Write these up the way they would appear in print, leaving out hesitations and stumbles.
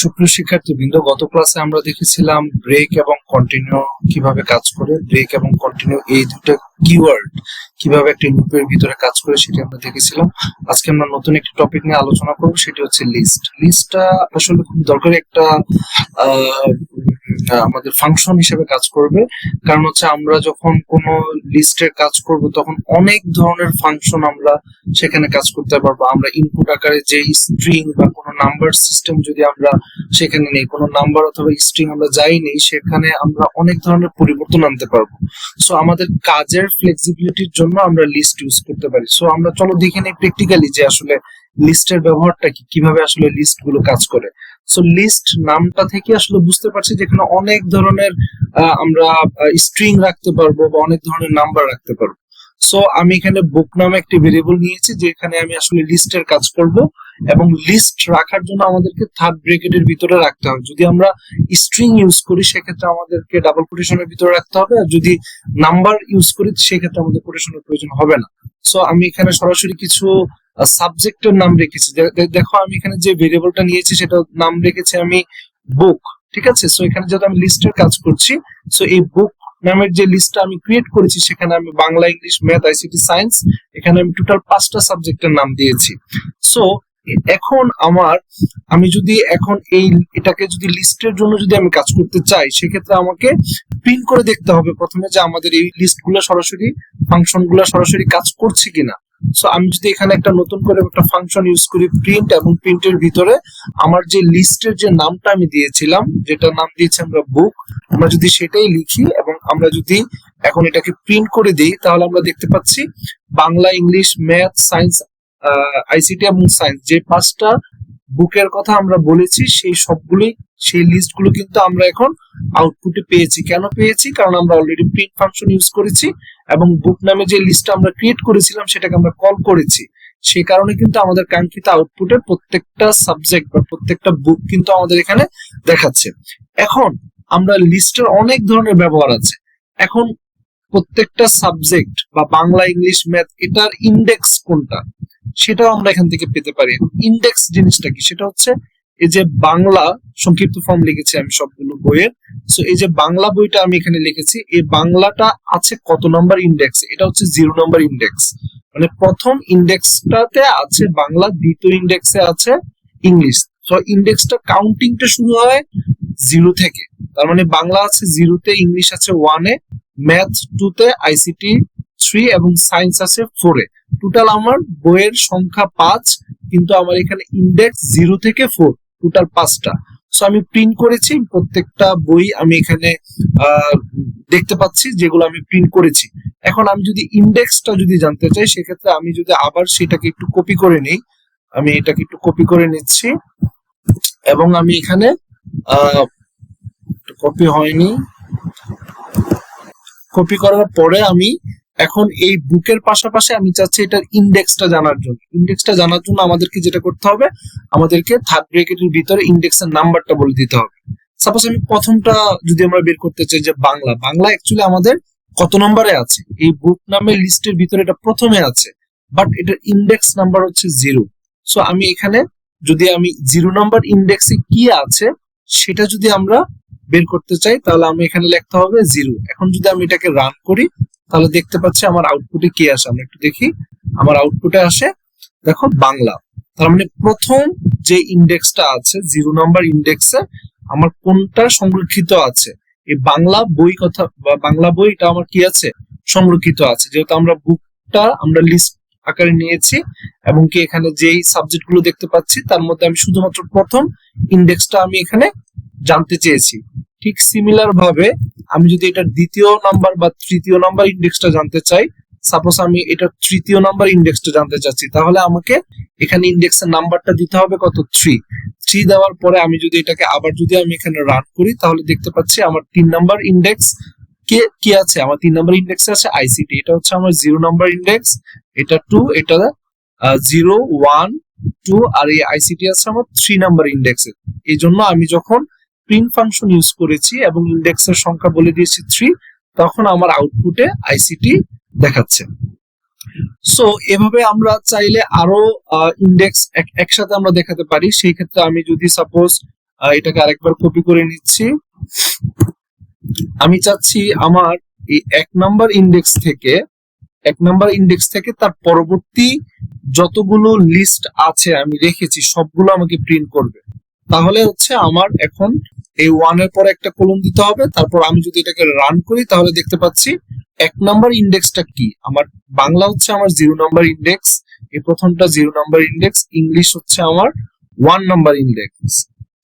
সুপ্রিয় শিক্ষার্থীবৃন্দ, গত ক্লাসে আমরা দেখেছিলাম ব্রেক এবং কন্টিনিউ কিভাবে কাজ করে। ব্রেক এবং কন্টিনিউ এই দুটো কিওয়ার্ড কিভাবে একটা লুপের ভিতরে কাজ করে সেটা আমরা দেখেছিলাম। আজকে আমরা নতুন একটি টপিক নিয়ে আলোচনা করব, সেটি হচ্ছে লিস্ট। লিস্টটা আসলে খুব দরকারি একটা আমাদের ফাংশন হিসেবে কাজ করবে, কারণ হচ্ছে আমরা যখন কোনো লিস্টের কাজ করব তখন অনেক ধরনের ফাংশন আমরা সেখানে কাজ করতে পারবো। আমরা ইনপুট আকারে যে স্ট্রিং বা কোনো নাম্বার সিস্টেম যদি আমরা সেখানে নেই, কোনো নাম্বার অথবা স্ট্রিং আমরা যাই নেই, সেখানে আমরা অনেক ধরনের পরিবর্তন আনতে পারবো। সো আমাদের কাজের ফ্লেক্সিবিলিটির জন্য আমরা লিস্ট ইউজ করতে পারি। সো আমরা চলো দেখে নিই প্র্যাকটিক্যালি যে আসলে লিস্টের ব্যবহারটা কি, কিভাবে আসলে লিস্ট গুলো কাজ করে। সো লিস্ট নামটা থেকে আসলে বুঝতে পারছি যেখানে অনেক ধরনের আমরা স্ট্রিং রাখতে পারবো বা অনেক ধরনের নাম্বার রাখতে পারবো। সো আমি এখানে বুক নামে একটি ভেরিয়েবল নিয়েছি যেখানে আমি আসলে লিস্টের কাজ করব, এবং লিস্ট রাখার জন্য আমাদেরকে থার্ড ব্র্যাকেটের ভিতরে রাখতে হবে। যদি আমরা স্ট্রিং ইউজ করি সেক্ষেত্রে আমাদেরকে ডাবল কোটেশনের ভিতরে রাখতে হবে, আর যদি নাম্বার ইউজ করি সেক্ষেত্রে আমাদের কোটেশনের প্রয়োজন হবে না। সো আমি এখানে সরাসরি কিছু সাবজেক্টের নাম রেখেছি। দেখো আমি এখানে যে ভেরিয়েবলটা নিয়েছি সেটা নাম রেখেছি আমি বুক, ঠিক আছে। সো এখানে যেহেতু আমি লিস্টের কাজ করছি, সো এই বুক নামের যে লিস্টটা আমি ক্রিয়েট করেছি সেখানে আমি Bangla, English, math, ICT, science, এখানে আমি টোটাল 5টা সাবজেক্টের নাম দিয়েছি। সো এখন আমি যদি এখন এটাকে যদি লিস্টের জন্য যদি আমি কাজ করতে চাই সেক্ষেত্রে আমাকে প্রিন্ট করে দেখতে হবে প্রথমে যে আমাদের এই লিস্টগুলো সরাসরি ফাংশনগুলো সরাসরি কাজ করছে কিনা। সো আমি যদি এখানে একটা নতুন করে একটা ফাংশন ইউজ করি প্রিন্ট, এবং প্রিন্টের ভিতরে আমার যে লিস্টের যে নামটা আমি দিয়েছিলাম, যেটা নাম দিয়েছি আমরা বুক, আমরা যদি সেটাই লিখি এবং আমরা যদি এখন এটাকে প্রিন্ট করে দিই তাহলে আমরা দেখতে পাচ্ছি Bangla, English, math, science, ICT এবং সায়েন্স যে 5টা বুকের কথা আমরা বলেছি সেই লিস্টগুলো কিন্তু আমরা এখন আউটপুটে পেয়েছি। কেন পেয়েছি? কারণ আমরা অলরেডি প্রিন্ট ফাংশন ইউজ করেছি এবং বুক নামে যে লিস্টটা আমরা ক্রিয়েট করেছিলাম সেটাকে আমরা কল করেছি। সেই কারণে কিন্তু আমাদের কাঙ্ক্ষিত আউটপুটে প্রত্যেকটা সাবজেক্ট বা প্রত্যেকটা বুক কিন্তু আমাদের এখানে দেখাচ্ছে। এখন আমরা লিস্টের অনেক ধরনের ব্যবহার আছে। এখন প্রত্যেকটা সাবজেক্ট বা বাংলা, ইংলিশ, ম্যাথ এটার ইন্ডেক্স কোনটা সেটাও আমরা এখান থেকে পেতে পারি। ইন্ডেক্স জিনিসটা কি? সেটা হচ্ছে এই যে বাংলা সংক্ষিপ্ত ফর্ম লিখেছি আমি সবগুলো বইয়ের। সো এই যে বাংলা বইটা আমি এখানে লিখেছি, এই বাংলাটা আছে কত নম্বর ইন্ডেক্সে? এটা হচ্ছে 0 নম্বর ইন্ডেক্স, মানে প্রথম ইন্ডেক্সটাতে আছে বাংলা, দ্বিতীয় ইন্ডেক্সে আছে ইংলিশ। সো ইন্ডেক্সটা কাউন্টিংটা শুরু হয় 0 থেকে, তার মানে বাংলা আছে 0-তে, ইংলিশ আছে 1-এ, ম্যাথ 2-তে, আইসিটি 3 এবং সায়েন্স আছে 4-এ। টোটাল আমার বইয়ের সংখ্যা 5, কিন্তু আমার এখানে ইন্ডেক্স 0 থেকে 4, টোটাল 5টা। সো আমি প্রিন্ট করেছি প্রত্যেকটা বই আমি এখানে দেখতে পাচ্ছি যেগুলো আমি প্রিন্ট করেছি। এখন আমি যদি ইন্ডেক্সটা যদি জানতে চাই সেক্ষেত্রে আমি যদি আবার সেটাকে একটু কপি করে নিই, আমি এটাকে একটু কপি করে নিচ্ছি এবং আমি এখানে কপি হয়নি, কপি করার পরে আমি এখন এই বুকের পাশাপাশি আমি চাচ্ছি এটার ইন্ডেক্সটা জানার জন্য। ইন্ডেক্সটা জানার জন্য আমাদেরকে যেটা করতে হবে, আমাদেরকে থার্ড ব্র্যাকেটের ভিতরে ইন্ডেক্সের নাম্বারটা বলে দিতে হবে। সাপোজ আমি প্রথমটা যদি আমরা বের করতে চাই যে বাংলা, বাংলা অ্যাকচুয়ালি আমাদের কত নম্বরে আছে? এই বুক নামে লিস্টের ভিতরে এটা প্রথমে আছে, বাট এটার ইন্ডেক্স নাম্বার হচ্ছে 0। সো আমি এখানে যদি আমি 0 নম্বর ইন্ডেক্সে কি আছে সেটা যদি আমরা বের করতে চাই তাহলে আমি এখানে লিখতে হবে 0। এখন যদি আমি এটাকে রান করি তাহলে দেখতে পাচ্ছি আমার আউটপুটে কি আসে। আমরা একটু দেখি, আমার আউটপুটে আসে দেখো বাংলা। তার মানে প্রথম যে ইন্ডেক্সটা আছে 0 নম্বর ইন্ডেক্সে আমার কোনটা সংরক্ষিত আছে, এই বাংলা বই কথা বা বাংলা বই এটা আমার কি আছে? সংরক্ষিত আছে। যেহেতু আমরা বুকটা আমরা লিস্ট আকারে নিয়েছি এবং কি এখানে যেই সাবজেক্ট গুলো দেখতে পাচ্ছি তার মধ্যে আমি শুধুমাত্র প্রথম ইন্ডেক্সটা আমি এখানে জানতে চেয়েছি। ঠিক সিমিলার ভাবে আমি যদি এটা দ্বিতীয় নাম্বার বা তৃতীয় নাম্বার ইন্ডেক্সটা জানতে চাই, সাপোজ আমি এটা তৃতীয় নাম্বার ইন্ডেক্সটা জানতে চাচ্ছি, তাহলে আমাকে এখানে ইন্ডেক্সের নাম্বারটা দিতে হবে কত? 3 দেওয়ার পরে আমি যদি এটাকে আবার যদি আমি এখানে রান করি তাহলে দেখতে পাচ্ছি আমার 3 নাম্বার ইন্ডেক্স কি আছে? আমার 3 নাম্বার ইন্ডেক্সে আছে আইসিটি, এটা হচ্ছে আমার 0 নাম্বার ইন্ডেক্স, এটা 2, এটা 0, 1, 2, আর এই আইসিটি আছে আমার 3 নাম্বার ইন্ডেক্সে। এই জন্য আমি যখন প্রিন্ট ফাংশন ইউজ করেছি এবং ইন্ডেক্সের সংখ্যা বলে দিয়েছি 3, তখন আমার আউটপুটে আইসিটি দেখাচ্ছে। সো এভাবে আমরা চাইলে আরো ইন্ডেক্স একসাথে আমরা দেখাতে পারি। সেই ক্ষেত্রে আমি যদি সাপোজ এটাকে আরেকবার কপি করে নিচ্ছি। আমি চাচ্ছি আমার এই 1 নাম্বার ইন্ডেক্স থেকে তার পরবর্তী যতগুলো লিস্ট আছে আমি রেখেছি সবগুলো আমাকে প্রিন্ট করবে। তাহলে হচ্ছে আমার এখন এই 1 এর পরে একটা কলম দিতে হবে। তারপর আমি যদি এটাকে রান করি তাহলে দেখতে পাচ্ছি 1 নাম্বার ইন্ডেক্সটা কি, আমার বাংলা হচ্ছে আমার 0 নাম্বার ইন্ডেক্স, এই প্রথমটা 0 নাম্বার ইন্ডেক্স, ইংলিশ হচ্ছে আমার 1 নাম্বার ইন্ডেক্স।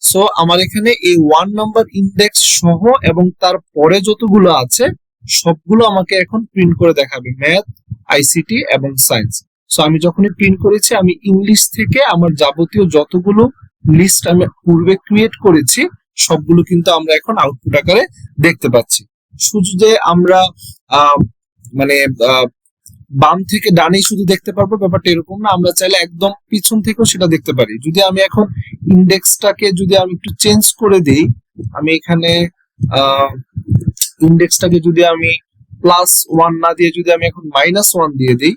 সো আমার এখানে এই 1 নাম্বার ইন্ডেক্স সহ এবং তার পরে যতগুলো আছে সবগুলো আমাকে এখন প্রিন্ট করে দেখাবে, ম্যাথ, আইসিটি এবং সায়েন্স। সো আমি যখনই প্রিন্ট করেছি আমি ইংলিশ থেকে আমার যাবতীয় যতগুলো লিস্ট আমি পূর্বে ক্রিয়েট করেছি সবগুলো কিন্তু আমরা এখন আউটপুট আকারে দেখতে পাচ্ছি। শুধু যে আমরা মানে বাম থেকে ডানে শুধু দেখতে পারবো ব্যাপারটা এরকম না, আমরা চাইলে একদম পিছন থেকেও সেটা দেখতে পারি। যদি আমি এখন ইন্ডেক্সটাকে যদি আমি একটু চেঞ্জ করে দিই, আমি এখানে ইন্ডেক্সটাকে যদি আমি +1 না দিয়ে যদি আমি এখন -1 দিয়ে দিই,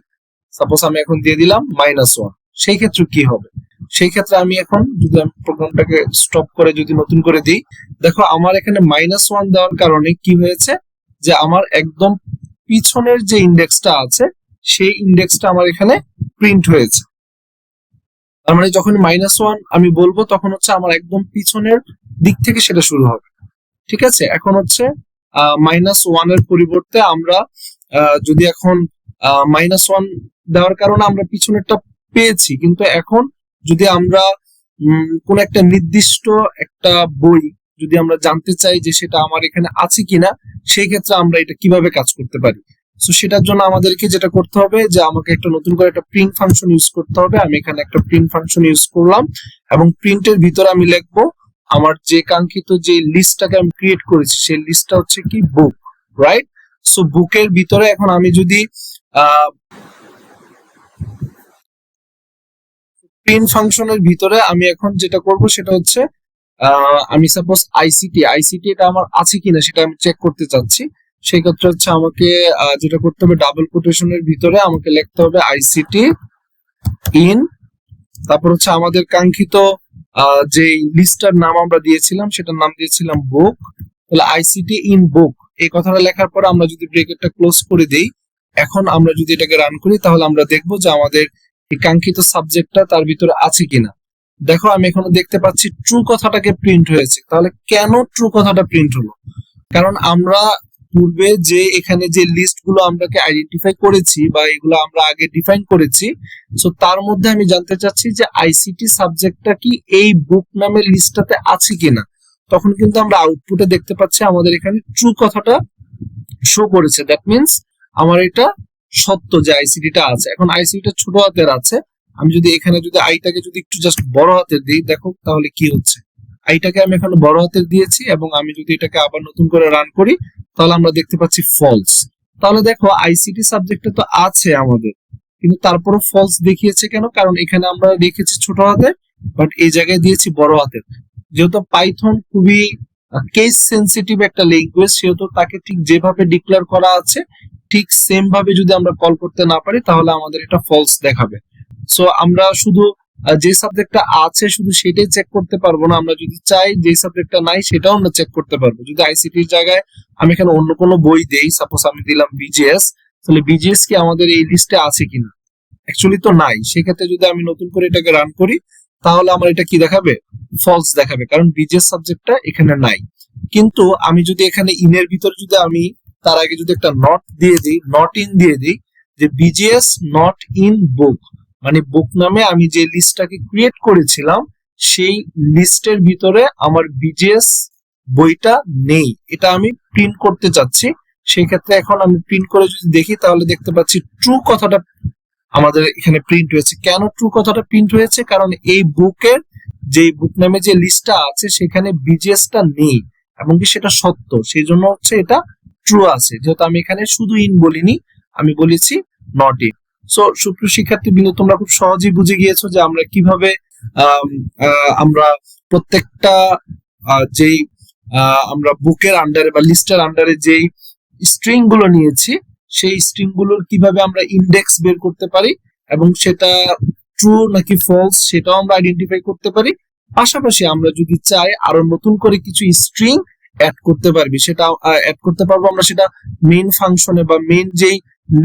সাপোজ আমি এখন দিয়ে দিলাম -1, সেই ক্ষেত্রে কি হবে? সেই ক্ষেত্রে আমি এখন যদি আমি প্রোগ্রামটাকে স্টপ করে যদি নতুন করে দিই, দেখো আমার এখানে -1 দেওয়ার কারণে কি হয়েছে যে আমার একদম পিছনের যে ইন্ডেক্সটা আছে সেই ইন্ডেক্সটা আমার এখানে প্রিন্ট হয়েছে। তার মানে যখন -1 আমি বলবো তখন হচ্ছে আমার একদম পিছনের দিক থেকে সেটা শুরু হবে। ঠিক আছে, এখন হচ্ছে -1 এর পরিবর্তে আমরা যদি এখন -1 দেওয়ার কারণে আমরা পিছনেরটা পেয়েছি, কিন্তু এখন যদি আমরা কোন একটা নির্দিষ্ট একটা বই যদি আমরা জানতে চাই যে সেটা আমার এখানে আছে কিনা, সেই ক্ষেত্রে আমরা এটা কিভাবে কাজ করতে পারি? সো সেটার জন্য আমাদেরকে যেটা করতে হবে যে আমাকে একটা নতুন করে একটা প্রিন্ট ফাংশন ইউজ করতে হবে। আমি এখানে একটা প্রিন্ট ফাংশন ইউজ করলাম এবং প্রিন্টের ভিতরে আমি লিখবো আমার যে কাঙ্ক্ষিত যে লিস্টটাকে আমি ক্রিয়েট করেছি সেই লিস্টটা হচ্ছে কি বুক, রাইট? সো বুকের ভিতরে এখন আমি যদি প্রিন্ট ফাংশনের ভিতরে আমি এখন যেটা করব সেটা হচ্ছে আমি সাপোজ আইসিটি এটা আমার আছে কিনা সেটা আমি চেক করতে চাচ্ছি। সেই ক্ষেত্রে হচ্ছে আমাকে যেটা করতে হবে, ডাবল কোটেশনের ভিতরে আমাকে লিখতে হবে আইসিটি ইন, তারপর হচ্ছে আমাদের কাঙ্ক্ষিত যে লিস্টার নাম আমরা দিয়েছিলাম সেটার নাম দিয়েছিলাম বুক, তাহলে আইসিটি ইন বুক এই কথাটা লেখার পর আমরা যদি ব্রেকেটটা ক্লোজ করে দেই, এখন আমরা যদি এটাকে রান করি তাহলে আমরা দেখবো যে আমাদের এই কাঙ্ক্ষিত সাবজেক্টটা তার ভিতরে আছে কিনা। দেখো আমি এখনো দেখতে পাচ্ছি ট্রু কথাটাকে প্রিন্ট হয়েছে। তাহলে কেন ট্রু কথাটা প্রিন্ট হলো? কারণ আমরা পূর্বে যে এখানে যে লিস্ট গুলো আমরাকে আইডেন্টিফাই করেছি বা এগুলো আমরা আগে ডিফাইন করেছি, সো তার মধ্যে আমি জানতে চাচ্ছি যে আইসিটি সাবজেক্টটা কি এই বুক নামের লিস্টটাতে আছে কিনা। তখন কিন্তু আমরা আউটপুটে দেখতে পাচ্ছি আমাদের এখানে ট্রু কথাটা শো করেছে, দ্যাট মিন্স আমার এটা সত্য যে আইসিটিটা আছে। এখন আইসিটিটা ছোট হাতের আছে, আমি যদি এখানে যদি আইটাকে যদি একটু জাস্ট বড় হাতের দিই, দেখো তাহলে কি হচ্ছে, আইটাকে আমি এখানে বড় হাতের দিয়েছি এবং আমি যদি এটাকে আবার নতুন করে রান করি তাহলে আমরা দেখতে পাচ্ছি ফলস। তাহলে দেখো আইসিটি সাবজেক্টটা তো আছে আমাদের, কিন্তু তারপরও ফলস দেখিয়েছে কেন? কারণ এখানে আমরা রেখেছি ছোট হাতের বাট এই জায়গায় দিয়েছি বড় হাতের। যেহেতু পাইথন খুবই কেস সেনসিটিভ একটা ল্যাঙ্গুয়েজ, সেহেতু তাকে ঠিক যেভাবে ডিক্লেয়ার করা আছে ঠিক সেম ভাবে যদি আমরা কল করতে না পারি তাহলে আমাদের এটা ফলস দেখাবে। সো আমরা শুধু যে সাবজেক্টটা আছে শুধু সেটাই চেক করতে পারবো না, আমরা যদি চাই যে সাবজেক্টটা নাই সেটাও আমরা চেক করতে পারবো। যদি আইসিটির জায়গায় আমি এখানে অন্য কোনো বই দেই, সাপোজ আমি দিলাম বিজিএস, তাহলে বিজিএস কি আমাদের এই লিস্টে আছে কিনা? অ্যাকচুয়ালি তো নাই। সেক্ষেত্রে যদি আমি নতুন করে এটাকে রান করি তাহলে আমার এটা কি দেখাবে? ফলস দেখাবে, কারণ বিজিএস সাবজেক্টটা এখানে নাই। কিন্তু আমি যদি এখানে ইনের ভিতরে যদি আমি তার আগে যদি একটা নট দিয়ে দিই, নট ইন দিয়ে দিই যে বিজিএস নট ইন বুক, মানে বুক নামে আমি যে লিস্টটাকে ক্রিয়েট করেছিলাম সেই লিস্টের ভিতরে আমার বিজিএস বইটা নেই, এটা আমি প্রিন্ট করতে চাচ্ছি। সেই ক্ষেত্রে এখন আমি প্রিন্ট করে যদি দেখি তাহলে দেখতে পাচ্ছি ট্রু কথাটা আমাদের এখানে প্রিন্ট হয়েছে। কেন ট্রু কথাটা প্রিন্ট হয়েছে? কারণ এই বুকের যে বুক নামে যে লিস্টটা আছে সেখানে বিজিএসটা নেই এবং কি সেটা সত্য, সেই জন্য হচ্ছে এটা ট্রু আছে। যেহেতু আমি এখানে শুধু ইন বলিনি, আমি বলেছি নট ইন। সো সুপ্রিয় শিক্ষার্থী বিন্দু, তোমরা খুব সহজেই বুঝে গিয়েছো যে আমরা কিভাবে আমরা প্রত্যেকটা যেই আমরা বুকের আন্ডারে বা লিস্টের আন্ডারে যেই স্ট্রিং গুলো নিয়েছি সেই স্ট্রিং গুলোর কিভাবে আমরা ইন্ডেক্স বের করতে পারি এবং সেটা ট্রু নাকি ফলস সেটাও আমরা আইডেন্টিফাই করতে পারি। পাশাপাশি আমরা যদি চাই আরো নতুন করে কিছু স্ট্রিং অ্যাড করতে পারবি, সেটা অ্যাড করতে পারবো আমরা সেটা মেইন ফাংশনে বা মেইন যেই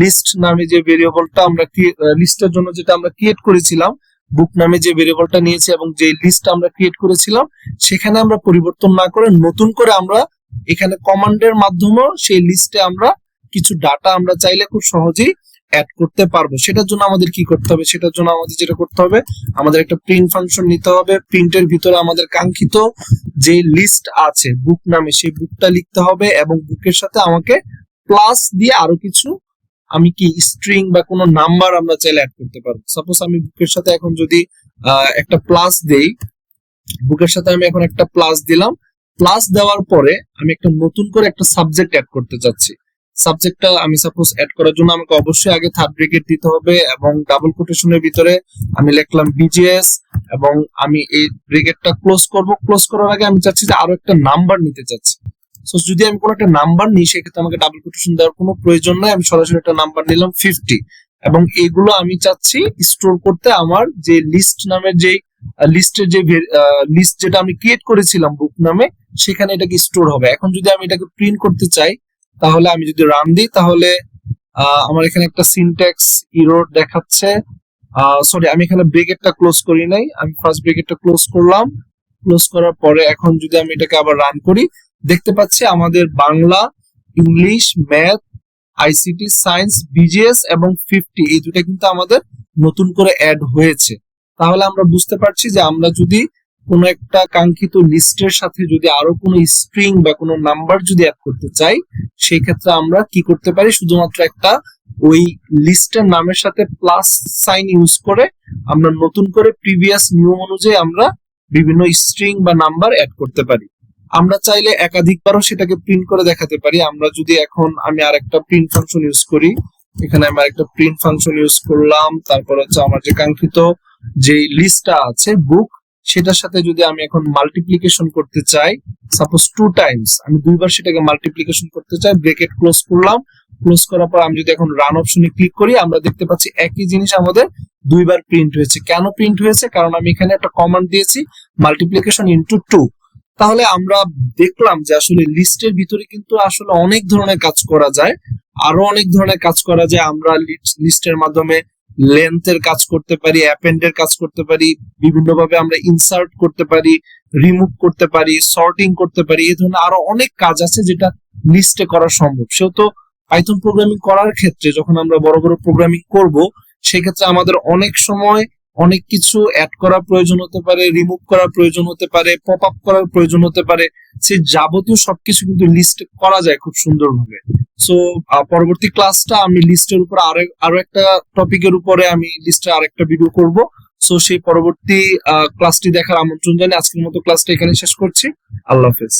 লিস্ট নামে যে ভেরিয়েবলটা আমরা লিস্টের জন্য যেটা আমরা ক্রিয়েট করেছিলাম, বুক নামে যে ভেরিয়েবলটা নিয়েছি এবং যে লিস্ট আমরা ক্রিয়েট করেছিলাম সেখানে আমরা পরিবর্তন না করে নতুন করে আমরা এখানে কমান্ডের মাধ্যমে সেই লিস্টে আমরা কিছু ডাটা আমরা চাইলে খুব সহজেই অ্যাড করতে পারবো। সেটার জন্য আমাদের কি করতে হবে, সেটার জন্য আমাদের যেটা করতে হবে, আমাদের একটা প্রিন্ট ফাংশন নিতে হবে। প্রিন্টের ভিতরে আমাদের কাঙ্ক্ষিত যে লিস্ট আছে বুক নামে সেই বুকটা লিখতে হবে এবং বুকের সাথে আমাকে প্লাস দিয়ে আরো কিছু আমি কি স্ট্রিং বা কোনো নাম্বার আমরা চাইলে অ্যাড করতে পারবো। সাপোজ আমি বুকের সাথে এখন যদি একটা প্লাস দেই, বুকের সাথে আমি এখন একটা প্লাস দিলাম, প্লাস দেওয়ার পরে আমি একটা নতুন করে একটা সাবজেক্ট অ্যাড করতে চাচ্ছি। সাবজেক্টটা আমি সাপোজ অ্যাড করার জন্য আমাকে অবশ্যই আগে থার্ড ব্র্যাকেট দিতে হবে এবং ডাবল কোটেশনের ভিতরে আমি লিখলাম বিজিএস এবং আমি এই ব্র্যাকেটটা ক্লোজ করব। ক্লোজ করার আগে আমি চাচ্ছি যে আরো একটা নাম্বার নিতে চাচ্ছি। সো যদি আমি কোনো একটা নাম্বার নিই সেক্ষেত্রে আমাকে ডাবল কোটেশন দেওয়ার কোনো প্রয়োজন নাই, আমি সরাসরি একটা নাম্বার নিলাম 50 এবং এগুলো আমি চাচ্ছি স্টোর করতে আমার যে লিস্ট নামের যে লিস্টের যে লিস্ট যেটা আমি ক্রিয়েট করেছিলাম বুক নামে সেখানে এটাকে স্টোর হবে। এখন যদি আমি এটাকে প্রিন্ট করতে চাই তাহলে আমি যদি রান দিই তাহলে আমার এখানে একটা সিনট্যাক্স এরর দেখাচ্ছে। সরি, আমি এখানে ব্র্যাকেটটা ক্লোজ করি নাই, আমি ফার্স্ট ব্র্যাকেটটা ক্লোজ করলাম। ক্লোজ করার পরে এখন যদি আমি এটাকে আবার রান করি দেখতে পাচ্ছি আমাদের Bangla, English, math, ICT, science, BGS এবং 50 এই দুটো কিন্তু আমাদের নতুন করে অ্যাড হয়েছে। তাহলে আমরা বুঝতে পারছি যে আমরা যদি কোনো একটা কাঙ্ক্ষিত লিস্টের সাথে যদি আরো কোনো স্ট্রিং বা কোনো নাম্বার যদি অ্যাড করতে চাই সেই ক্ষেত্রে আমরা কি করতে পারি, শুধুমাত্র একটা ওই লিস্টের নামের সাথে প্লাস সাইন ইউজ করে আমরা নতুন করে প্রিভিয়াস নিয়ম অনুযায়ী আমরা বিভিন্ন স্ট্রিং বা নাম্বার অ্যাড করতে পারি। আমরা চাইলে একাধিকবারও সেটাকে প্রিন্ট করে দেখাতে পারি। আমরা যদি এখন আমি আরেকটা প্রিন্ট ফাংশন ইউজ করি, এখানে আমি আরেকটা প্রিন্ট ফাংশন ইউজ করলাম, তারপর হচ্ছে আমার যে কাঙ্ক্ষিত যে লিস্টটা আছে বুক সেটার সাথে যদি আমি এখন মাল্টিপ্লিকেশন করতে চাই, সাপোজ 2 টাইমস আমি দুইবার সেটাকে মাল্টিপ্লিকেশন করতে চাই, ব্র্যাকেট ক্লোজ করলাম। ক্লোজ করার পর আমি যদি এখন রান অপশনে ক্লিক করি আমরা দেখতে পাচ্ছি একই জিনিস আমাদের দুইবার প্রিন্ট হয়েছে। কেন প্রিন্ট হয়েছে? কারণ আমি এখানে একটা কমান্ড দিয়েছি মাল্টিপ্লিকেশন ইনটু 2। তাহলে আমরা দেখলাম যে আসলে লিস্টের ভিতরে কিন্তু আসলে অনেক ধরনের কাজ করা যায়, আরো অনেক ধরনের কাজ করা যায়। আমরা লিস্টের মাধ্যমে লেন্থের কাজ করতে পারি, অ্যাপেন্ডের কাজ করতে পারি, বিভিন্ন ভাবে আমরা ইনসার্ট করতে পারি, রিমুভ করতে পারি, সর্টিং করতে পারি। এই ধরনের আরো অনেক কাজ আছে যেটা লিস্টে করা সম্ভব। সেহেতু পাইথন প্রোগ্রামিং করার ক্ষেত্রে যখন আমরা বড় বড় প্রোগ্রামিং করব সেক্ষেত্রে আমাদের অনেক সময় অনেক কিছু অ্যাড করার প্রয়োজন হতে পারে, রিমুভ করার প্রয়োজন হতে পারে, পপ আপ করার প্রয়োজন হতে পারে। সেই যাবতীয় সবকিছু কিন্তু লিস্ট করা যায় খুব সুন্দরভাবে। সো পরবর্তী ক্লাসটা আমি লিস্টের উপর আরো একটা টপিকের উপরে আমি লিস্টের আরেকটা ভিডিও করব। সো সেই পরবর্তী ক্লাসটি দেখার আমন্ত্রণ জানিয়ে আজকের মতো ক্লাসটা এখানে শেষ করছি। আল্লাহ হাফেজ।